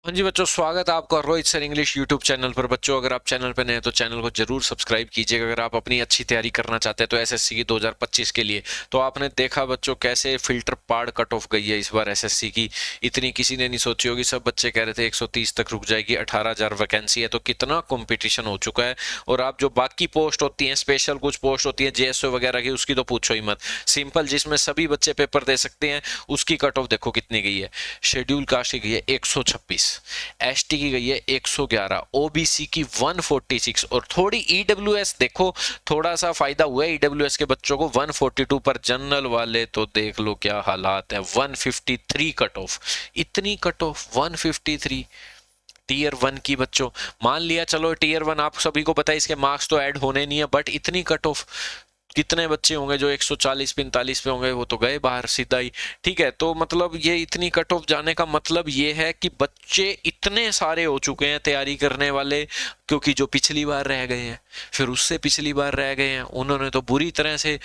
हाँ जी बच्चों, स्वागत है आपका Rohit sir English YouTube channel पर। बच्चों, अगर आप चैनल पर नए हैं तो चैनल को जरूर सब्सक्राइब कीजिएगा। अगर आप अपनी अच्छी तैयारी करना चाहते हैं तो एसएससी की 2025 के लिए, तो आपने देखा बच्चों कैसे फिल्टर पाड़ कट ऑफ गई है इस बार एसएससी की। इतनी किसी ने नहीं सोची होगी। सब बच्चे कह रहे थे 130 तक रुक जाएगी, 18,000 वैकेंसी है। तो कितना कंपटीशन हो चुका है। और आप जो बाकी पोस्ट होती हैं, स्पेशल कुछ पोस्ट होती है जेएसओ वगैरह की, उसकी तो पूछो ही मत। सिंपल जिसमें सभी बच्चे पेपर दे सकते हैं, उसकी कट ऑफ देखो कितनी गई है। शेड्यूल कास्ट की गई है 126, एसटी की गई है 111, ओबीसी की 146, और थोड़ी ईडब्ल्यूएस देखो, थोड़ा सा फायदा हुआ है ईडब्ल्यूएस के बच्चों को 142 पर। जनरल वाले तो देख लो क्या हालात है, 153 कट ऑफ। इतनी कट ऑफ 153 टीयर वन की बच्चों। मान लिया चलो टीयर वन, आप सभी को पता है इसके मार्क्स तो ऐड होने नहीं है, बट इतनी कट ऑफ। कितने बच्चे होंगे जो 140-45 पे होंगे, वो तो गए बाहर सीधा ही। ठीक है, तो मतलब ये इतनी कट ऑफ जाने का मतलब ये है कि बच्चे इतने सारे हो चुके हैं तैयारी करने वाले, क्योंकि जो पिछली बार रह गए हैं, फिर उससे पिछली बार रह गए हैं, उन्होंने तो बुरी तरह से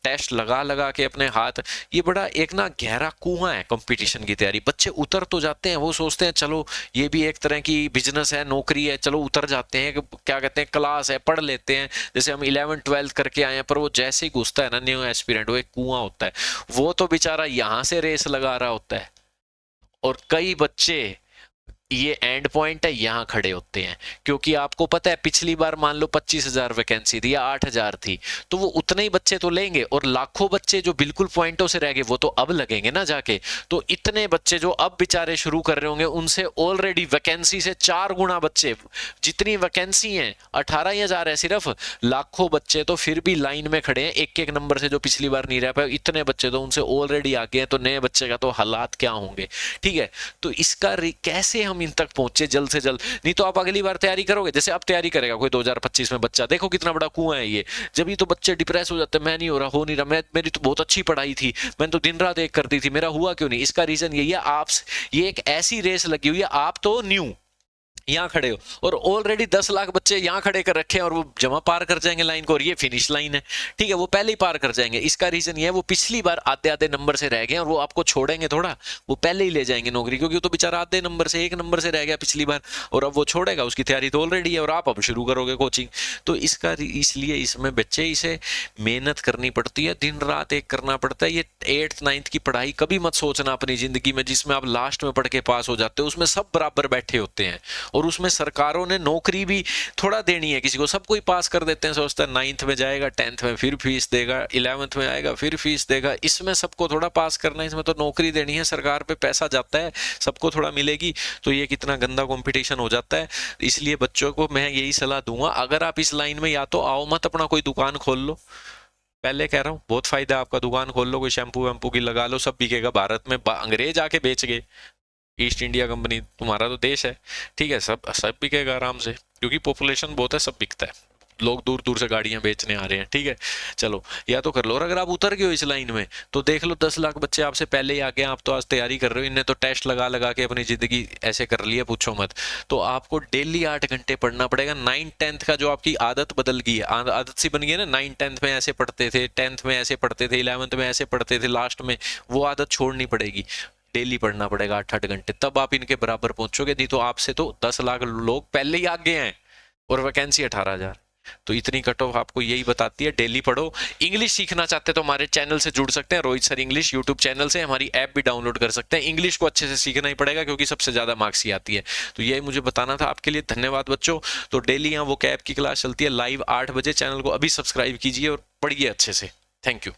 टेस्ट लगा लगा के अपने हाथ। ये बड़ा एक ना गहरा कुआं है कंपटीशन की तैयारी। बच्चे उतर तो जाते हैं, वो सोचते हैं चलो ये भी एक तरह की बिजनेस है, नौकरी है, चलो उतर जाते हैं, क्या कहते हैं क्लास है, पढ़ लेते हैं, जैसे हम 11th-12th करके आए हैं। पर वो जैसे ही घुसता है ना न्यू एस्पिरेंट, वो एक कुआं होता है। वो तो बेचारा यहाँ से रेस लगा रहा होता है, और कई बच्चे ये एंड पॉइंट है, यहां खड़े होते हैं। क्योंकि आपको पता है पिछली बार मान लो 25,000 वैकेंसी थी या 8,000 थी, तो वो उतने ही बच्चे तो लेंगे, और लाखों बच्चे जो बिल्कुल पॉइंटों से रह गए वो तो अब लगेंगे ना जाके। तो इतने बच्चे जो अब बेचारे शुरू कर रहे होंगे, उनसे ऑलरेडी वैकेंसी से 4 गुना बच्चे, जितनी वैकेंसी है 18,000 है सिर्फ, लाखों बच्चे तो फिर भी लाइन में खड़े हैं एक एक नंबर से, जो पिछली बार नहीं रह पाए। इतने बच्चे तो उनसे ऑलरेडी आगे हैं, तो नए बच्चे का तो हालात क्या होंगे। ठीक है, तो इसका कैसे हम इन तक पहुंचे जल्द से जल्द। नहीं तो आप अगली बार तैयारी करोगे, जैसे अब तैयारी करेगा कोई 2025 में बच्चा, देखो कितना बड़ा कुआं है ये। जब ये तो बच्चे डिप्रेस हो जाते हैं, मैं नहीं हो रहा, हो नहीं रहा, मैं मेरी तो बहुत अच्छी पढ़ाई थी, मैंने तो दिन रात एक कर दी थी, मेरा हुआ क्यों नहीं। इसका रीजन यही है, आप, ये एक ऐसी रेस लगी हुई है, आप तो न्यू यहाँ खड़े हो, और ऑलरेडी 10 लाख बच्चे यहाँ खड़े कर रखे हैं, और वो जमा पार कर जाएंगे लाइन को, और ये फिनिश लाइन है। ठीक है, वो पहले ही पार कर जाएंगे। इसका रीजन ये है, वो पिछली बार आधे आधे नंबर से रह गए, और वो आपको छोड़ेंगे थोड़ा, वो पहले ही ले जाएंगे नौकरी, क्योंकि वो तो बेचारा आधे नंबर से, 1 नंबर से रह गया पिछली बार, और अब वो छोड़ेगा, उसकी तैयारी तो ऑलरेडी है, और आप अब शुरू करोगे कोचिंग। तो इसका इसलिए इसमें बच्चे इसे मेहनत करनी पड़ती है, दिन रात एक करना पड़ता है। ये 8th-9th की पढ़ाई कभी मत सोचना अपनी जिंदगी में जिसमें आप लास्ट में पढ़ के पास हो जाते हो। उसमें सब बराबर बैठे होते हैं, और उसमें सरकारों ने नौकरी भी थोड़ा देनी है किसी को। सब कोई पास कर देते हैं, सोचता है 9th में जाएगा, 10th में फिर फीस देगा, 11th में आएगा फिर फीस देगा। इसमें सबको थोड़ा पास करना है, इसमें तो नौकरी देनी है, सरकार पे पैसा जाता है, सबको थोड़ा मिलेगी। तो ये कितना गंदा कंपटीशन हो जाता है। इसलिए बच्चों को मैं यही सलाह दूंगा, अगर आप इस लाइन में या तो आओ मत, अपना कोई दुकान खोल लो। पहले कह रहा हूँ बहुत फायदा है आपका, दुकान खोल लो, कोई शैम्पू वैम्पू की लगा लो, सब बिकेगा भारत में। अंग्रेज आके बेच गए, ईस्ट इंडिया कंपनी, तुम्हारा तो देश है। ठीक है, सब सब बिकेगा आराम से, क्योंकि पॉपुलेशन बहुत है, सब बिकता है। लोग दूर दूर से गाड़ियां बेचने आ रहे हैं। ठीक है, चलो या तो कर लो। और अगर आप उतर गए हो इस लाइन में, तो देख लो 10 लाख बच्चे आपसे पहले ही आ गए, आप तो आज तैयारी कर रहे हो, इनने तो टेस्ट लगा लगा के अपनी जिंदगी ऐसे कर लिया, पूछो मत। तो आपको डेली 8 घंटे पढ़ना पड़ेगा। 9th-10th का जो आपकी आदत बदल गई है, आदत सी बन गई है ना, 9th-10th में ऐसे पढ़ते थे, 10th में ऐसे पढ़ते थे, 11th में ऐसे पढ़ते थे लास्ट में, वो आदत छोड़नी पड़ेगी। डेली पढ़ना पड़ेगा 8-8 घंटे, तब आप इनके बराबर पहुंचोगे। नहीं तो आपसे तो 10 लाख लोग पहले ही आगे हैं, और वैकेंसी 18,000। तो इतनी कट ऑफ आपको यही बताती है, डेली पढ़ो। इंग्लिश सीखना चाहते हैं तो हमारे चैनल से जुड़ सकते हैं, Rohit sir English YouTube channel से। हमारी ऐप भी डाउनलोड कर सकते हैं। इंग्लिश को अच्छे से सीखना ही पड़ेगा, क्योंकि सबसे ज्यादा मार्क्स ही आती है। तो यही मुझे बताना था आपके लिए। धन्यवाद बच्चों। तो डेली यहाँ वो कैब की क्लास चलती है लाइव 8 बजे, चैनल को अभी सब्सक्राइब कीजिए और पढ़िए अच्छे से। Thank you.